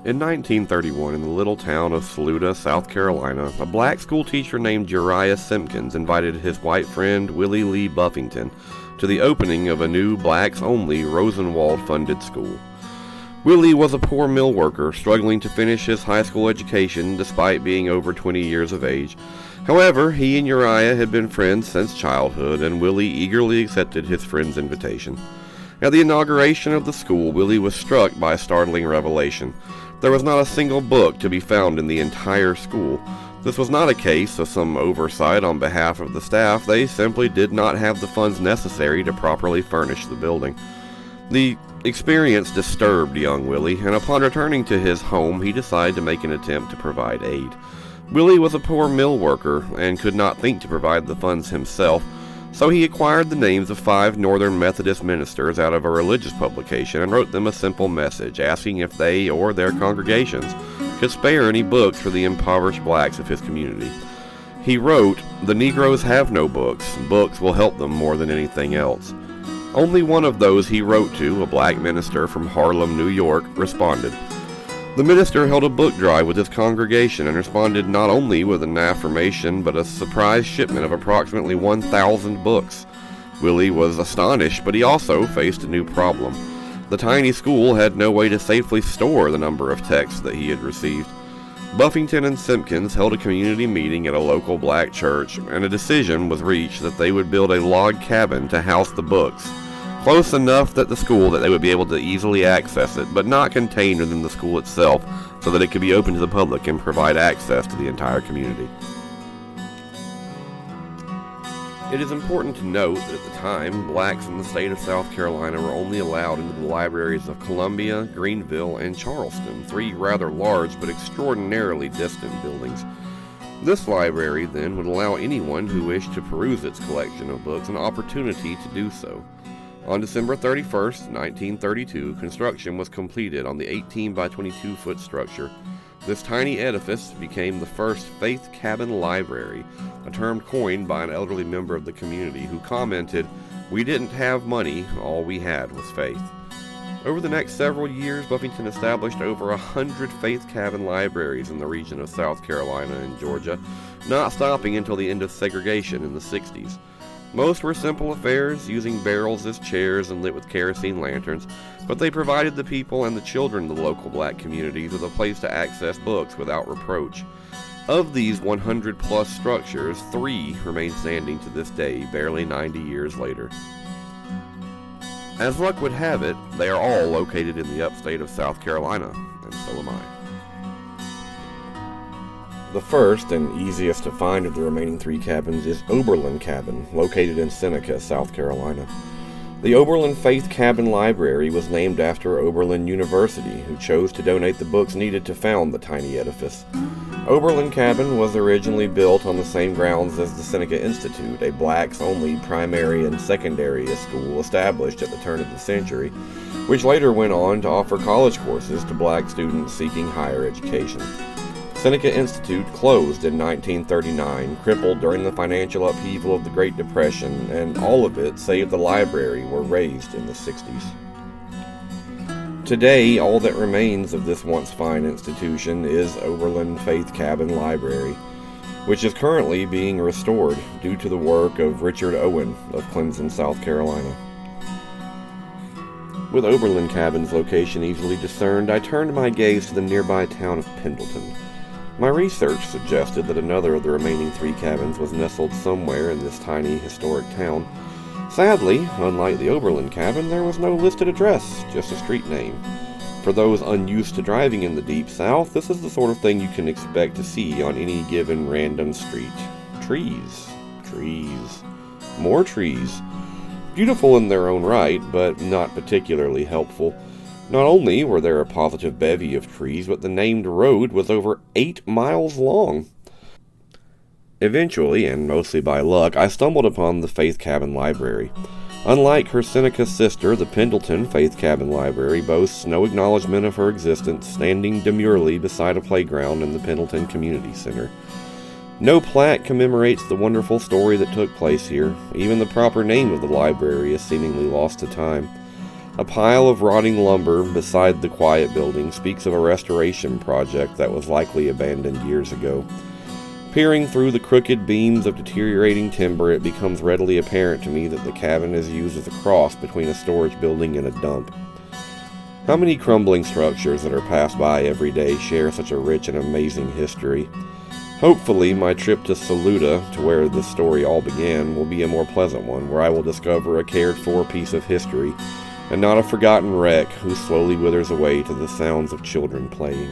In 1931, in the little town of Saluda, South Carolina, a black schoolteacher named Uriah Simpkins invited his white friend Willie Lee Buffington to the opening of a new blacks-only Rosenwald-funded school. Willie was a poor mill worker struggling to finish his high school education despite being over 20 years of age. However, he and Uriah had been friends since childhood, and Willie eagerly accepted his friend's invitation. At the inauguration of the school, Willie was struck by a startling revelation. There was not a single book to be found in the entire school. This was not a case of some oversight on behalf of the staff. They simply did not have the funds necessary to properly furnish the building. The experience disturbed young Willie, and upon returning to his home, he decided to make an attempt to provide aid. Willie was a poor mill worker and could not think to provide the funds himself, so he acquired the names of 5 Northern Methodist ministers out of a religious publication and wrote them a simple message asking if they or their congregations could spare any books for the impoverished blacks of his community. He wrote, "The Negroes have no books. Books will help them more than anything else." Only one of those he wrote to, a black minister from Harlem, New York, responded. The minister held a book drive with his congregation and responded not only with an affirmation but a surprise shipment of approximately 1,000 books. Willie was astonished, but he also faced a new problem. The tiny school had no way to safely store the number of texts that he had received. Buffington and Simpkins held a community meeting at a local black church, and a decision was reached that they would build a log cabin to house the books, close enough that they would be able to easily access it, but not contained within the school itself, so that it could be open to the public and provide access to the entire community. It is important to note that at the time, blacks in the state of South Carolina were only allowed into the libraries of Columbia, Greenville, and Charleston, 3 rather large but extraordinarily distant buildings. This library, then, would allow anyone who wished to peruse its collection of books an opportunity to do so. On December 31st, 1932, construction was completed on the 18 by 22 foot structure. This tiny edifice became the first Faith Cabin Library, a term coined by an elderly member of the community who commented, "We didn't have money, all we had was faith." Over the next several years, Buffington established over 100 Faith Cabin libraries in the region of South Carolina and Georgia, not stopping until the end of segregation in the 60s. Most were simple affairs, using barrels as chairs and lit with kerosene lanterns, but they provided the people and the children of the local black communities with a place to access books without reproach. Of these 100-plus structures, 3 remain standing to this day, barely 90 years later. As luck would have it, they are all located in the upstate of South Carolina, and so am I. The first and easiest to find of the remaining 3 cabins is Oberlin Cabin, located in Seneca, South Carolina. The Oberlin Faith Cabin Library was named after Oberlin University, who chose to donate the books needed to found the tiny edifice. Oberlin Cabin was originally built on the same grounds as the Seneca Institute, a blacks-only primary and secondary school established at the turn of the century, which later went on to offer college courses to black students seeking higher education. Seneca Institute closed in 1939, crippled during the financial upheaval of the Great Depression, and all of it, save the library, were razed in the 60s. Today, all that remains of this once fine institution is Oberlin Faith Cabin Library, which is currently being restored due to the work of Richard Owen of Clemson, South Carolina. With Oberlin Cabin's location easily discerned, I turned my gaze to the nearby town of Pendleton. My research suggested that another of the remaining 3 cabins was nestled somewhere in this tiny historic town. Sadly, unlike the Oberlin Cabin, there was no listed address, just a street name. For those unused to driving in the Deep South, this is the sort of thing you can expect to see on any given random street. Trees. Trees. More trees. Beautiful in their own right, but not particularly helpful. Not only were there a positive bevy of trees, but the named road was over 8 miles long. Eventually, and mostly by luck, I stumbled upon the Faith Cabin Library. Unlike her Seneca sister, the Pendleton Faith Cabin Library boasts no acknowledgement of her existence, standing demurely beside a playground in the Pendleton Community Center. No plaque commemorates the wonderful story that took place here. Even the proper name of the library is seemingly lost to time. A pile of rotting lumber beside the quiet building speaks of a restoration project that was likely abandoned years ago. Peering through the crooked beams of deteriorating timber, it becomes readily apparent to me that the cabin is used as a cross between a storage building and a dump. How many crumbling structures that are passed by every day share such a rich and amazing history? Hopefully, my trip to Saluda, to where this story all began, will be a more pleasant one, where I will discover a cared-for piece of history, and not a forgotten wreck who slowly withers away to the sounds of children playing.